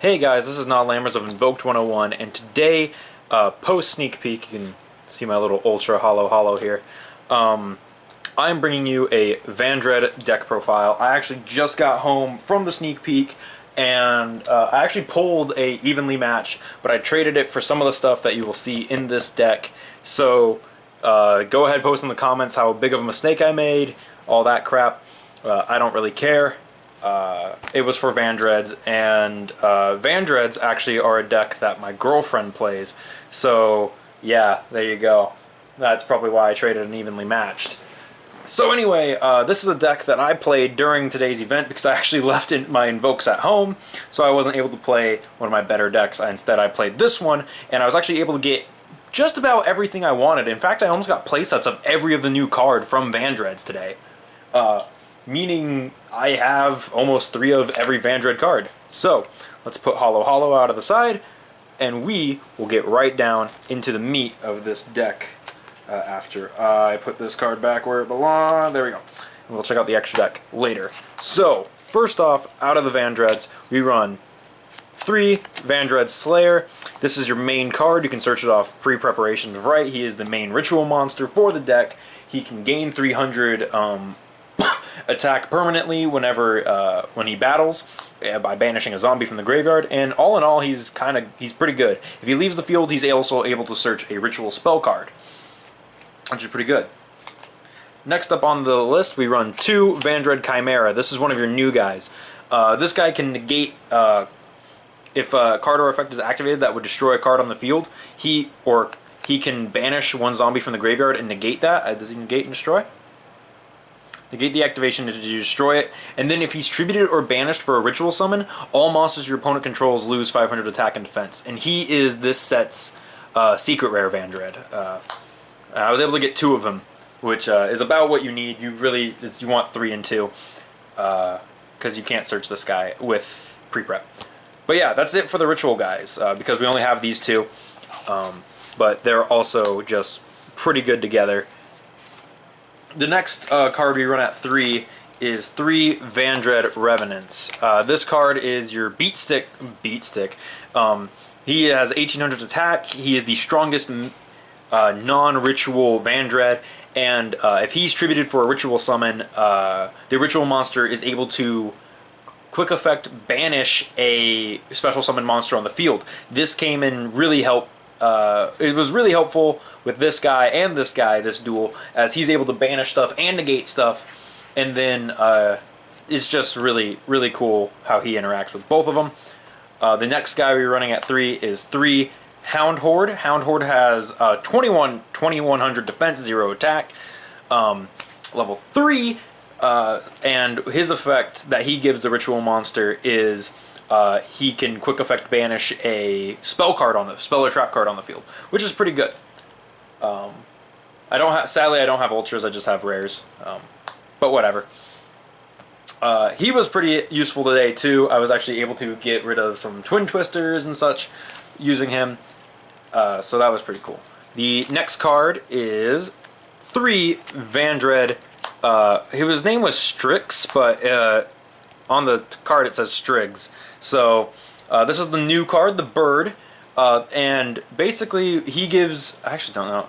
Hey guys, this is Not Lammers of Invoked 101, and today, post sneak peek, you can see my little ultra hollow here. I'm bringing you a Vendread deck profile. I actually just got home from the sneak peek, and I actually pulled a evenly match, but I traded it for some of the stuff that you will see in this deck. So go ahead, post in the comments how big of a mistake I made, all that crap. I don't really care. It was for Vendreads, and Vendreads actually are a deck that my girlfriend plays. So yeah, there you go. That's probably why I traded an evenly matched. So anyway, this is a deck that I played during today's event because I actually left my invokes at home, so I wasn't able to play one of my better decks. Instead, I played this one, and I was actually able to get just about everything I wanted. In fact, I almost got playsets of every of the new card from Vendreads today. Meaning I have almost 3 of every Vendread card. So let's put Hollow out of the side, and we will get right down into the meat of this deck after I put this card back where it belongs. There we go. And we'll check out the extra deck later. So first off, out of the Vendreads, we run 3 Vendread Slayer. This is your main card. You can search it off pre-preparations right. He is the main ritual monster for the deck. He can gain 300 attack permanently whenever when he battles by banishing a zombie from the graveyard, and all in all he's pretty good. If he leaves the field, he's also able to search a ritual spell card, which is pretty good. Next up on the list, we run 2 Vendread Chimera. This is one of your new guys. This guy can negate if a card or effect is activated that would destroy a card on the field. He can banish one zombie from the graveyard and negate that. Does he negate and destroy? Negate the activation to destroy it, and then if he's tributed or banished for a ritual summon, all monsters your opponent controls lose 500 attack and defense. And he is this set's secret rare Vendread. I was able to get 2 of them, which is about what you need. You want 3 and 2, because you can't search this guy with pre-prep. But yeah, that's it for the ritual guys, because we only have these 2, but they're also just pretty good together. The next card we run at 3 is 3 Vendread Revenants. This card is your beat stick. He has 1800 attack. He is the strongest non-ritual Vendread, and if he's tributed for a ritual summon, the ritual monster is able to quick effect banish a special summon monster on the field. This came in really help. It was really helpful with this guy and this guy, this duel, as he's able to banish stuff and negate stuff, and then it's just really cool how he interacts with both of them. The next guy we're running at 3 is 3 Hound Horde. Hound Horde has 2100 defense, 0 attack, level 3, and his effect that he gives the ritual monster is he can quick effect banish a spell or trap card on the field, which is pretty good. Sadly I don't have ultras, I just have rares, but whatever. He was pretty useful today too. I was actually able to get rid of some twin twisters and such using him, so that was pretty cool. The next card is 3 Vendread. His name was Strix, but on the card it says Striggs. So this is the new card, the bird, and basically he gives, I actually don't know,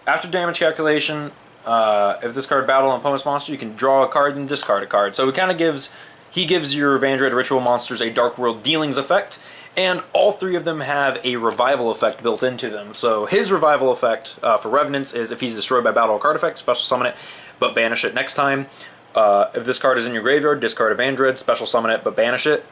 after damage calculation, if this card battle an opponent's monster, you can draw a card and discard a card. So he gives your Vendread ritual monsters a Dark World Dealings effect, and all 3 of them have a revival effect built into them. So his revival effect for Revenants is if he's destroyed by battle or card effect, special summon it, but banish it next time. If this card is in your graveyard, discard a Vendread, special summon it, but banish it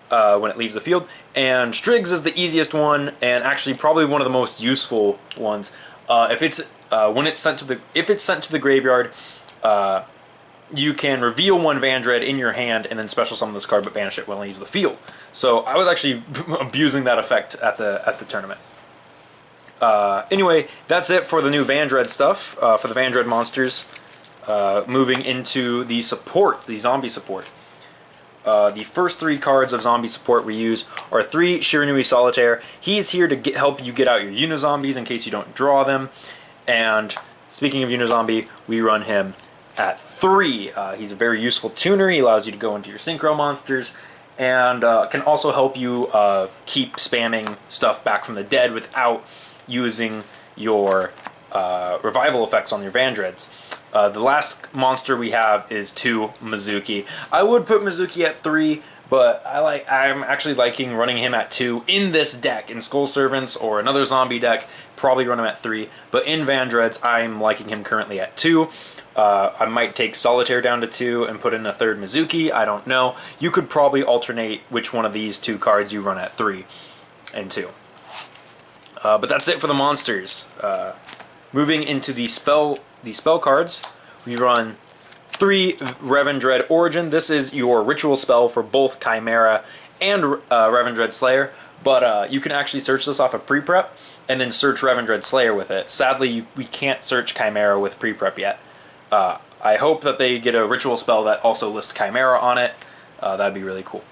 when it leaves the field. And Striggs is the easiest one, and actually probably one of the most useful ones. If it's sent to the graveyard, you can reveal 1 Vendread in your hand and then special summon this card but banish it when it leaves the field. So I was actually abusing that effect at the tournament. Anyway, that's it for the new Vendread stuff, for the Vendread monsters. Moving into the support, the zombie support. The first 3 cards of zombie support we use are 3 Shiranui Solitaire. He's here to help you get out your Unizombies in case you don't draw them. And speaking of Unizombie, we run him at 3. He's a very useful tuner. He allows you to go into your Synchro monsters and can also help you keep spamming stuff back from the dead without using your revival effects on your Vendreads. The last monster we have is 2 Mizuki. I would put Mizuki at 3, but I'm actually liking running him at 2 in this deck. In Skull Servants or another zombie deck, probably run him at 3. But in Vendreads, I'm liking him currently at 2. I might take Solitaire down to 2 and put in a 3rd Mizuki. I don't know. You could probably alternate which one of these 2 cards you run at 3 and 2. But that's it for the monsters. Moving into the spell cards, we run 3 Vendread Origin. This is your ritual spell for both Chimera and Vendread Slayer, but you can actually search this off of pre-prep and then search Vendread Slayer with it. Sadly, we can't search Chimera with pre-prep yet. I hope that they get a ritual spell that also lists Chimera on it. That'd be really cool.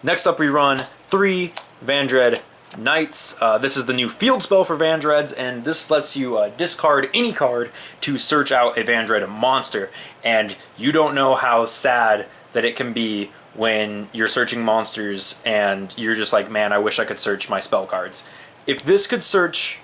Next up, we run 3 Vendread Knights. This is the new field spell for Vendreads, and this lets you discard any card to search out a Vendread monster. And you don't know how sad that it can be when you're searching monsters and you're just like, man, I wish I could search my spell cards. If this could search,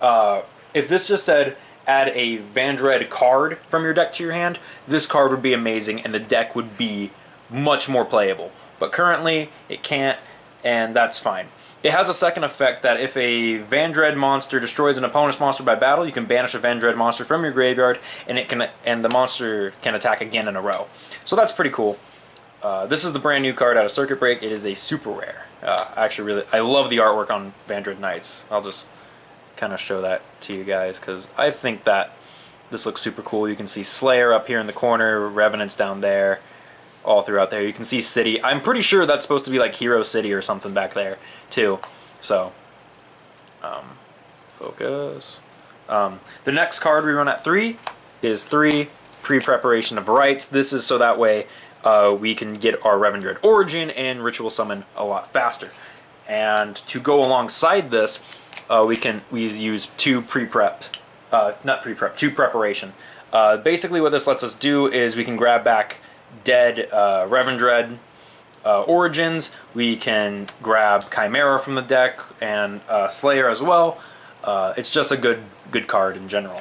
if this just said add a Vendread card from your deck to your hand, this card would be amazing and the deck would be much more playable. But currently it can't, and that's fine. It has a second effect that if a Vendread monster destroys an opponent's monster by battle, you can banish a Vendread monster from your graveyard, and the monster can attack again in a row. So that's pretty cool. This is the brand new card out of Circuit Break. It is a super rare. I love the artwork on Vendread Knights. I'll just kind of show that to you guys because I think that this looks super cool. You can see Slayer up here in the corner, Revenants down there, all throughout there. You can see City. I'm pretty sure that's supposed to be like Hero City or something back there too. So, focus. The next card we run at 3 is 3 Pre-Preparation of Rites. This is so that way we can get our Vendread Origin and Ritual Summon a lot faster. And to go alongside this, we use 2 pre-prep, not pre-prep, 2 preparation. Basically what this lets us do is we can grab back dead Vendread Origins, we can grab Chimera from the deck, and Slayer as well. It's just a good card in general.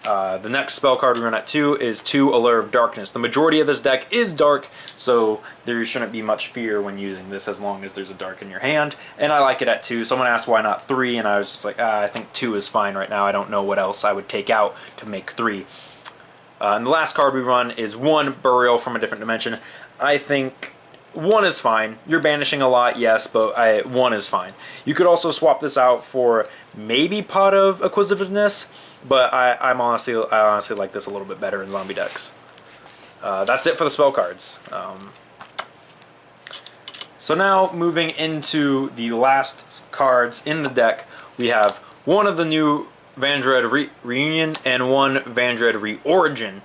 The next spell card we run at 2 is 2 Allure of Darkness. The majority of this deck is dark, so there shouldn't be much fear when using this as long as there's a dark in your hand. And I like it at 2. Someone asked why not 3, and I was just like, I think 2 is fine right now. I don't know what else I would take out to make 3. And the last card we run is 1 Burial from a Different Dimension. I think 1 is fine. You're banishing a lot, yes, but 1 is fine. You could also swap this out for maybe Pot of Acquisitiveness, but I honestly like this a little bit better in zombie decks. That's it for the spell cards. So now moving into the last cards in the deck, we have 1 of the new Vendread Reunion and 1 Vendread Reorigin.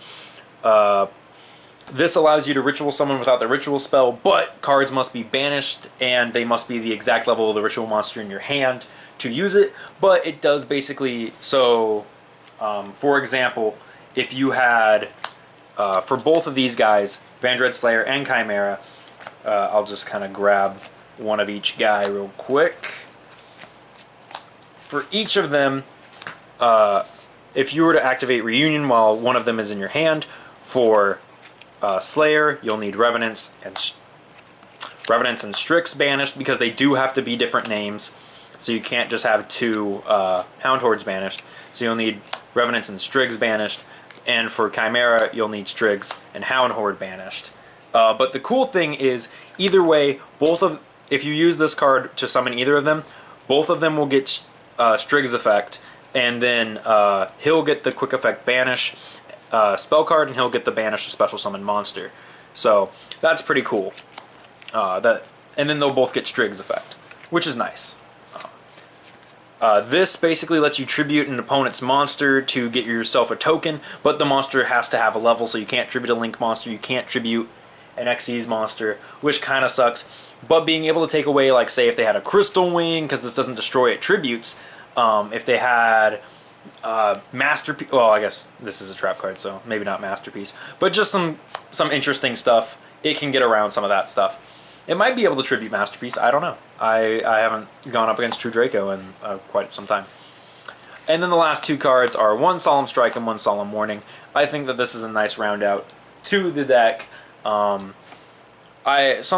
This allows you to ritual summon without the ritual spell, but cards must be banished and they must be the exact level of the ritual monster in your hand to use it. But it does basically, so for example, if you had, for both of these guys, Vendread Slayer and Chimera, I'll just kind of grab 1 of each guy real quick. For each of them, if you were to activate Reunion while 1 of them is in your hand, for Slayer, you'll need Revenants and Strix banished because they do have to be different names. So you can't just have 2 Hound Hordes banished. So you'll need Revenants and Strix banished. And for Chimera, you'll need Strix and Hound Horde banished. But the cool thing is, either way, if you use this card to summon either of them, both of them will get Strix effect. And then he'll get the quick effect banish spell card, and he'll get the banish special summon monster. So that's pretty cool. And then they'll both get Strix effect, which is nice. This basically lets you tribute an opponent's monster to get yourself a token, but the monster has to have a level, so you can't tribute a Link monster, you can't tribute an Xyz monster, which kind of sucks. But being able to take away, like, say if they had a Crystal Wing, because this doesn't destroy it tributes, if they had Masterpiece, well, I guess this is a trap card, so maybe not Masterpiece, but just some interesting stuff, it can get around some of that stuff. It might be able to tribute Masterpiece. I don't know. I haven't gone up against True Draco in quite some time. And then the last two cards are one Solemn Strike and one Solemn Warning. I think that this is a nice round out to the deck. Some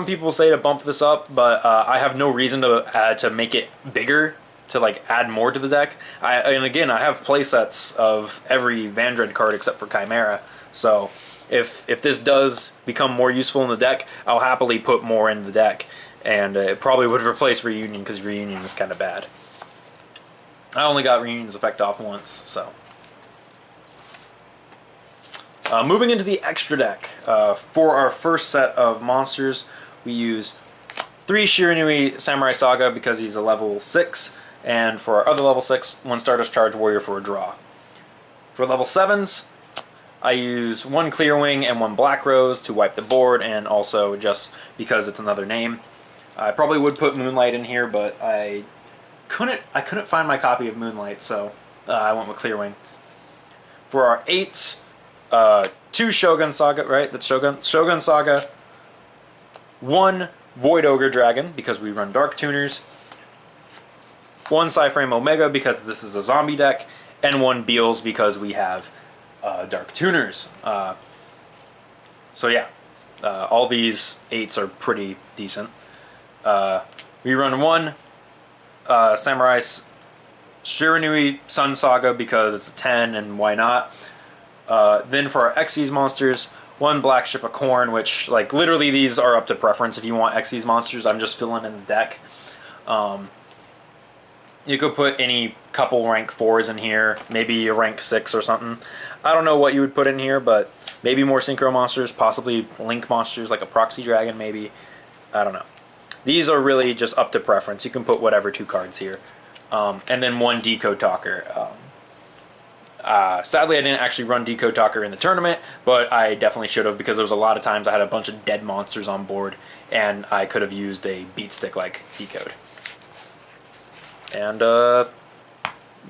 people say to bump this up, but I have no reason to make it bigger, to like add more to the deck. And again, I have playsets of every Vendread card except for Chimera. So if this does become more useful in the deck, I'll happily put more in the deck. And it probably would replace Reunion, because Reunion is kind of bad. I only got Reunion's effect off once, so. Moving into the extra deck, for our first set of monsters, we use 3 Shiranui Samurai Saga because he's a level 6, and for our other level 6, 1 Stardust Charge Warrior for a draw. For level 7s, I use 1 Clear Wing and 1 Black Rose to wipe the board, and also just because it's another name. I probably would put Moonlight in here, but I couldn't find my copy of Moonlight, so I went with Clear Wing. For our 8s, 2 Shogun Saga, right? That's Shogun Saga. 1 Void Ogre Dragon, because we run Dark Tuners. 1 Psyframe Omega, because this is a zombie deck. And 1 Beals, because we have Dark Tuners. So yeah, all these 8s are pretty decent. We run 1 Samurai Shiranui Sun Saga, because it's a 10, and why not? Then for our Xyz monsters, 1 Black Ship of Corn, which, like, literally these are up to preference if you want Xyz monsters. I'm just filling in the deck. You could put any couple rank 4s in here, maybe a rank 6 or something. I don't know what you would put in here, but maybe more Synchro monsters, possibly Link monsters, like a Proxy Dragon, maybe. I don't know. These are really just up to preference. You can put whatever 2 cards here. And then 1 Decode Talker. Sadly, I didn't actually run Decode Talker in the tournament, but I definitely should have, because there was a lot of times I had a bunch of dead monsters on board, and I could have used a beat stick like Decode. And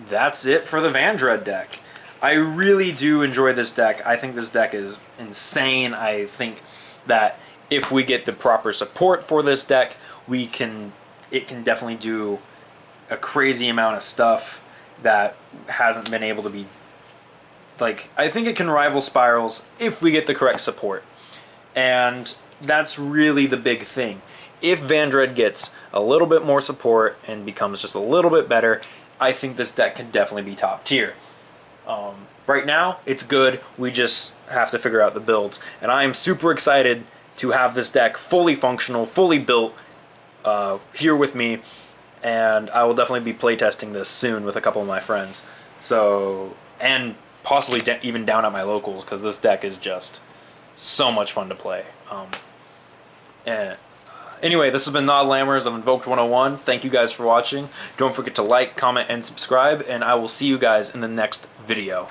that's it for the Vendread deck. I really do enjoy this deck. I think this deck is insane. I think that if we get the proper support for this deck, it can definitely do a crazy amount of stuff that hasn't been able to be, like, I think it can rival Spirals if we get the correct support. And that's really the big thing. If Vendread gets a little bit more support and becomes just a little bit better, I think this deck can definitely be top tier. Right now, it's good. We just have to figure out the builds. And I am super excited to have this deck fully functional, fully built here with me. And I will definitely be playtesting this soon with a couple of my friends. So, and possibly even down at my locals, because this deck is just so much fun to play. Anyway, this has been Nod Lammers of Invoked 101. Thank you guys for watching. Don't forget to like, comment, and subscribe, and I will see you guys in the next video.